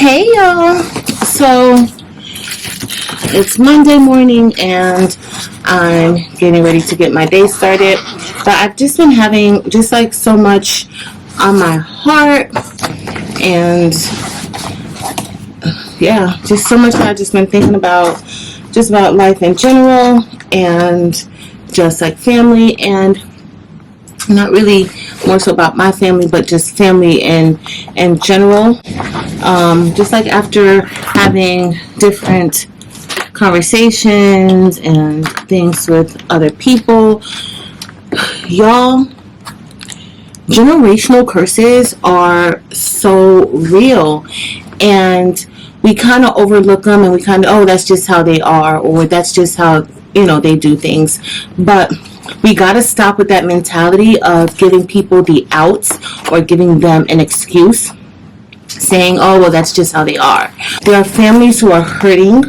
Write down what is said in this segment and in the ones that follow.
Hey y'all, so it's Monday morning and I'm getting ready to get my day started, but I've just been having just like so much on my heart, and yeah, just so much that I've just been thinking about, just about life in general and just like family, and not really more so about my family, but just family in general. Just like after having different conversations and things with other people, y'all, generational curses are so real, and we kind of overlook them, and we kind of, oh, that's just how they are, or that's just how they do things. But we got to stop with that mentality of giving people the outs or giving them an excuse, saying, oh, well, that's just how they are. There are families who are hurting.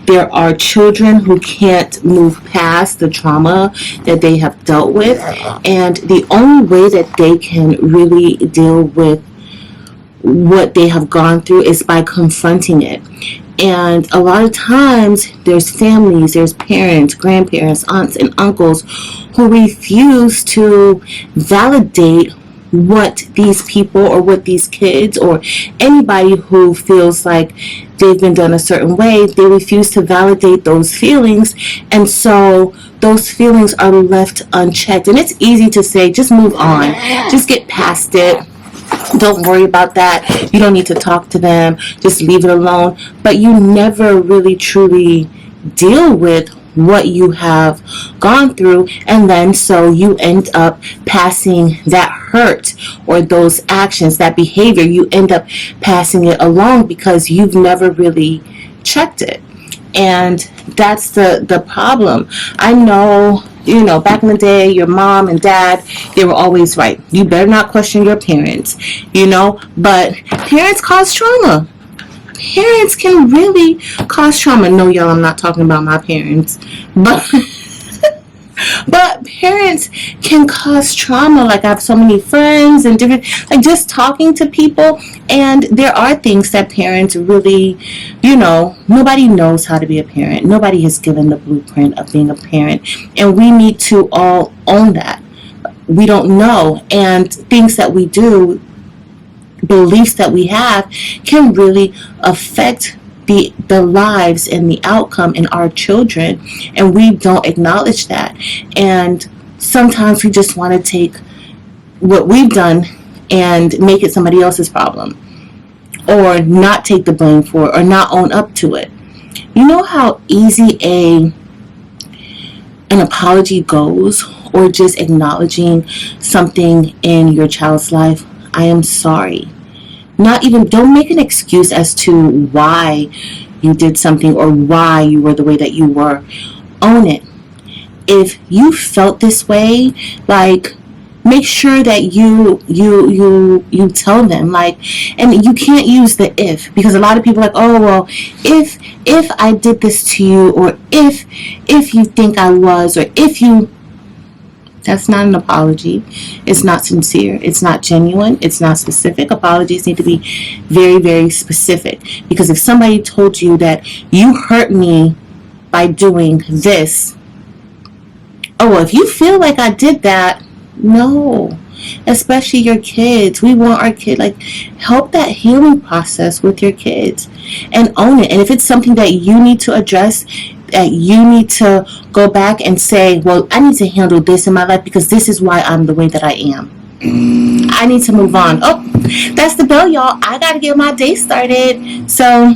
There are children who can't move past the trauma that they have dealt with. And the only way that they can really deal with what they have gone through is by confronting it. And a lot of times there's families, there's parents, grandparents, aunts, and uncles who refuse to validate what these people or what these kids or anybody who feels like they've been done a certain way, they refuse to validate those feelings, and so those feelings are left unchecked. And it's easy to say, just move on, just get past it, don't worry about that, you don't need to talk to them, just leave it alone. But you never really truly deal with what you have gone through, and then so you end up passing that hurt or those actions, that behavior, you end up passing it along because you've never really checked it. And that's the problem. I know, back in the day, your mom and dad, they were always right. You better not question your parents, but parents cause trauma. Parents can really cause trauma. No, y'all, I'm not talking about my parents, but but parents can cause trauma. Like, I have so many friends and different, like, just talking to people, and there are things that parents really, nobody knows how to be a parent. Nobody has given the blueprint of being a parent, and we need to all own that. We don't know, and things that we do, beliefs that we have, can really affect the lives and the outcome in our children, and we don't acknowledge that. And sometimes we just want to take what we've done and make it somebody else's problem, or not take the blame for it, or not own up to it. You know how easy an apology goes, or just acknowledging something in your child's life. I am sorry. Don't make an excuse as to why you did something or why you were the way that you were. Own it. If you felt this way, like, make sure that you tell them, like, and you can't use the if, because a lot of people are like, oh, well, if I did this to you, or if you think I was, or if you. That's not an apology. It's not sincere. It's not genuine. It's not specific. Apologies need to be very, very specific. Because if somebody told you that you hurt me by doing this, oh, well, if you feel like I did that, no. Especially your kids. We want our kid, like, help that healing process with your kids and own it. And if it's something that you need to address, that you need to go back and say, well, I need to handle this in my life because this is why I'm the way that I am. I need to move on. Oh, that's the bell, y'all. I got to get my day started. So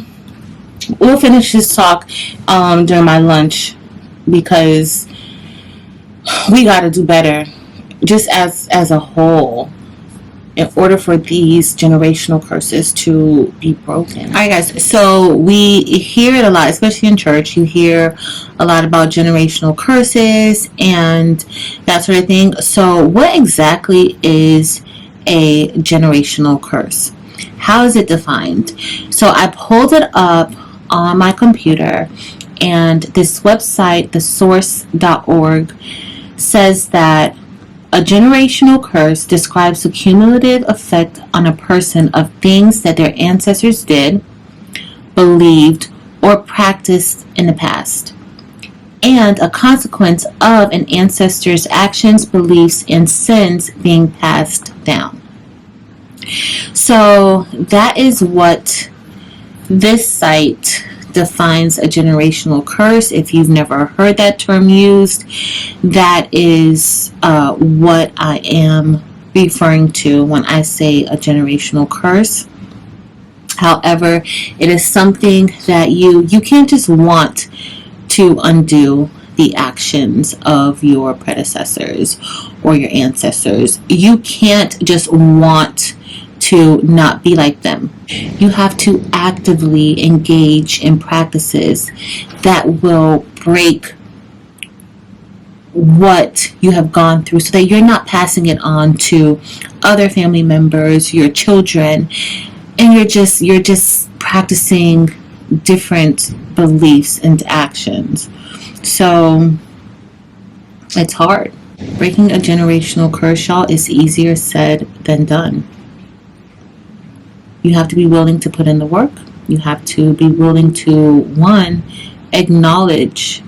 we'll finish this talk during my lunch, because we got to do better just as a whole in order for these generational curses to be broken. All right, guys, so we hear it a lot, especially in church. You hear a lot about generational curses and that sort of thing. So what exactly is a generational curse? How is it defined? So I pulled it up on my computer, and this website, thesource.org, says that A generational curse describes the cumulative effect on a person of things that their ancestors did, believed, or practiced in the past, and a consequence of an ancestor's actions, beliefs, and sins being passed down. So that is what this site defines a generational curse. If you've never heard that term used, that is what I am referring to when I say a generational curse. However, it is something that you can't just want to undo the actions of your predecessors or your ancestors. You can't just want to not be like them. You have to actively engage in practices that will break what you have gone through so that you're not passing it on to other family members, your children, and you're just practicing different beliefs and actions. So it's hard. Breaking a generational curse, y'all, is easier said than done. You have to be willing to put in the work. You have to be willing to, one, acknowledge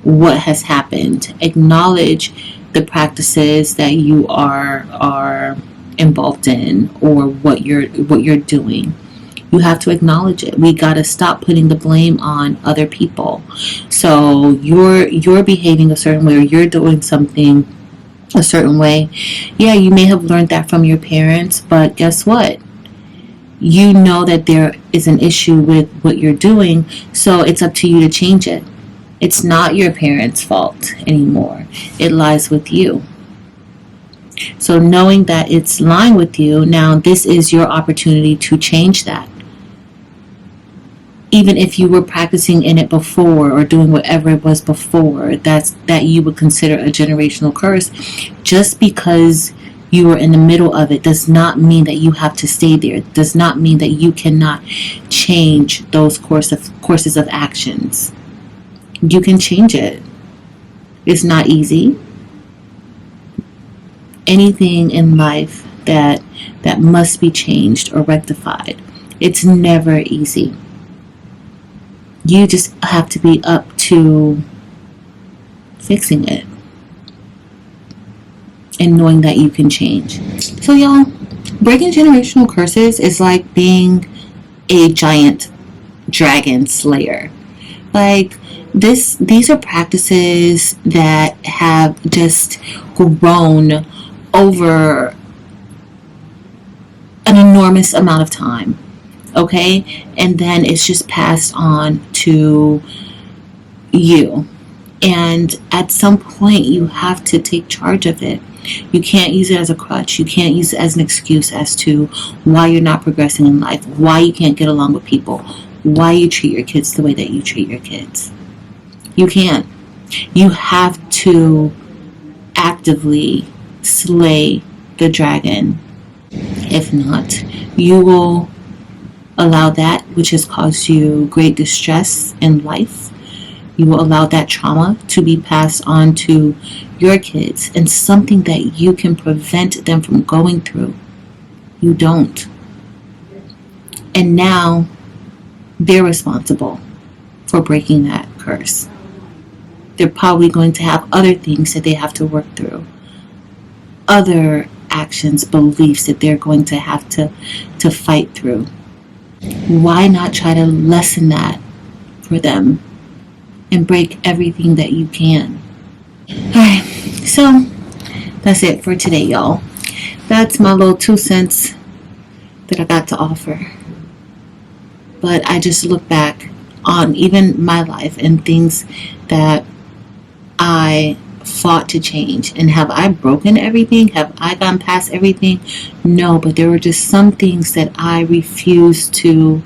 what has happened, acknowledge the practices that you are involved in, or what you're doing. You have to acknowledge it. We got to stop putting the blame on other people. So you're behaving a certain way, or you're doing something a certain way. Yeah, you may have learned that from your parents, but guess what? You know that there is an issue with what you're doing, so it's up to you to change it. It's not your parents' fault anymore. It lies with you. So knowing that it's lying with you, now this is your opportunity to change that. Even if you were practicing in it before, or doing whatever it was before, that you would consider a generational curse, just because you are in the middle of it does not mean that you have to stay there. It does not mean that you cannot change those courses of actions. You can change it. It's not easy. Anything in life that must be changed or rectified, it's never easy. You just have to be up to fixing it and knowing that you can change. So y'all, breaking generational curses is like being a giant dragon slayer. Like these are practices that have just grown over an enormous amount of time. Okay? And then it's just passed on to you. And at some point you have to take charge of it. You can't use it as a crutch. You can't use it as an excuse as to why you're not progressing in life, why you can't get along with people, why you treat your kids the way that you treat your kids. You can't. You have to actively slay the dragon. If not, you will allow that which has caused you great distress in life. You will allow that trauma to be passed on to your kids, and something that you can prevent them from going through, you don't. And now they're responsible for breaking that curse. They're probably going to have other things that they have to work through, other actions, beliefs that they're going to have to fight through. Why not try to lessen that for them and break everything that you can? Alright, so that's it for today, y'all. That's my little 2 cents that I got to offer. But I just look back on even my life and things that I fought to change. And have I broken everything? Have I gone past everything? No, but there were just some things that I refused to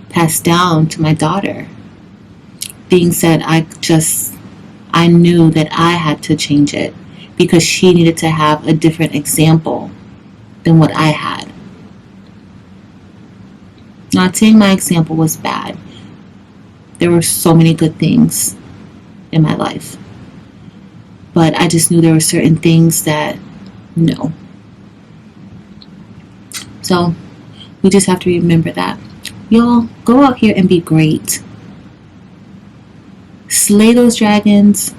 pass down to my daughter. Things that I knew that I had to change it because she needed to have a different example than what I had. Not saying my example was bad. There were so many good things in my life. But I just knew there were certain things that No. So we just have to remember that. Y'all, go out here and be great. Slay those dragons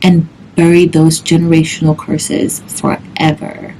and bury those generational curses forever.